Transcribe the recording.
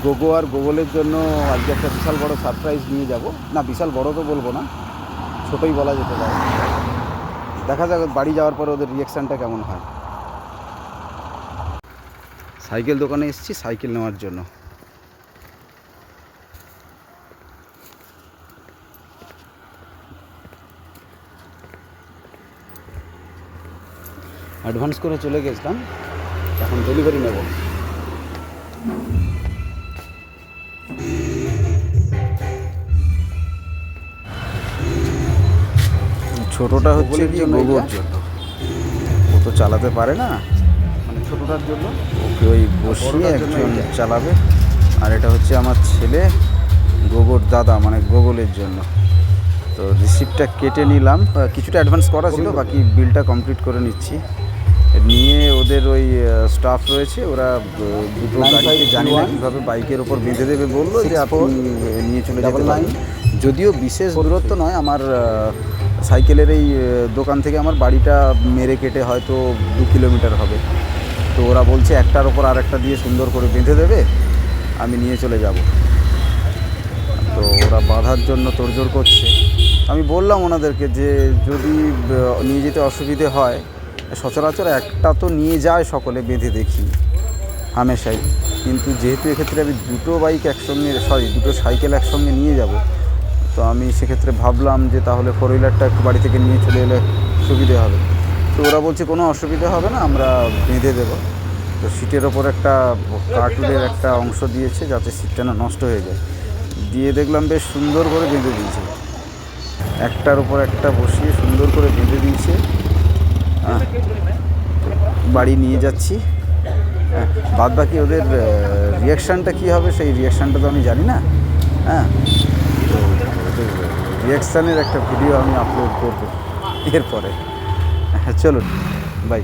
গোগো আর গোগলের জন্য আজকে একটা বিশাল বড় সারপ্রাইজ নিয়ে যাব। না, বিশাল বড় তো বলবো না, ছোটোই বলা যেতে পারে। দেখা যাক বাড়ি যাওয়ার পরে ওদের রিয়াকশানটা কেমন হয়। সাইকেল দোকানে এসেছি সাইকেল নেওয়ার জন্য। অ্যাডভান্স করে চলে গেছিলাম, এখন ডেলিভারি নেব। ছোটোটা হচ্ছে কি গোগোর জন্য, ও তো চালাতে পারে না, মানে ছোটোটার জন্য ওকে ওই বসিয়ে একজন চালাবে। আর এটা হচ্ছে আমার ছেলে গোগোর দাদা, মানে গোগলের জন্য। তো রিসিপ্টটা কেটে নিলাম, কিছুটা অ্যাডভান্স করা ছিল, বাকি বিলটা কমপ্লিট করে নিচ্ছি। নিয়ে ওদের ওই স্টাফ রয়েছে, ওরা দুটো গাড়িকে জানি না কীভাবে বাইকের ওপর বেঁধে দেবে বললো, যে আপনি নিয়ে চলে যেতে পারেন। যদিও বিশেষ দূরত্ব নয়, আমার সাইকেলের এই দোকান থেকে আমার বাড়িটা মেরে কেটে হয়তো 2 কিলোমিটার হবে। তো ওরা বলছে একটার ওপর আর একটা দিয়ে সুন্দর করে বেঁধে দেবে, আমি নিয়ে চলে যাব। তো ওরা বাঁধার জন্য তোড়জোড় করছে। আমি বললাম ওনাদেরকে যে যদি নিয়ে যেতে অসুবিধে হয়, সচরাচর একটা তো নিয়ে যায় সকলে বেঁধে দেখি হামেশাই, কিন্তু যেহেতু এক্ষেত্রে আমি দুটো সাইকেল একসঙ্গে নিয়ে যাব, তো আমি সেক্ষেত্রে ভাবলাম যে তাহলে 4 হুইলারটা একটু বাড়ি থেকে নিয়ে চলে এলে সুবিধে হবে। তো ওরা বলছে কোনো অসুবিধা হবে না, আমরা বেঁধে দেবো। তো সিটের ওপর একটা কার্টুনের একটা অংশ দিয়েছে যাতে সিটটা না নষ্ট হয়ে যায়, দিয়ে দেখলাম বেশ সুন্দর করে বেঁধে দিয়েছে, একটার উপর একটা বসিয়ে সুন্দর করে বেঁধে দিয়েছে। বাড়ি নিয়ে যাচ্ছি। বাদ বাকি ওদের রিয়াকশানটা কী হবে সেই রিয়াকশানটা তো আমি জানি না। তো ওদের রিয়াকশানের একটা ভিডিও আমি আপলোড করবো এরপরে। চলুন, বাই।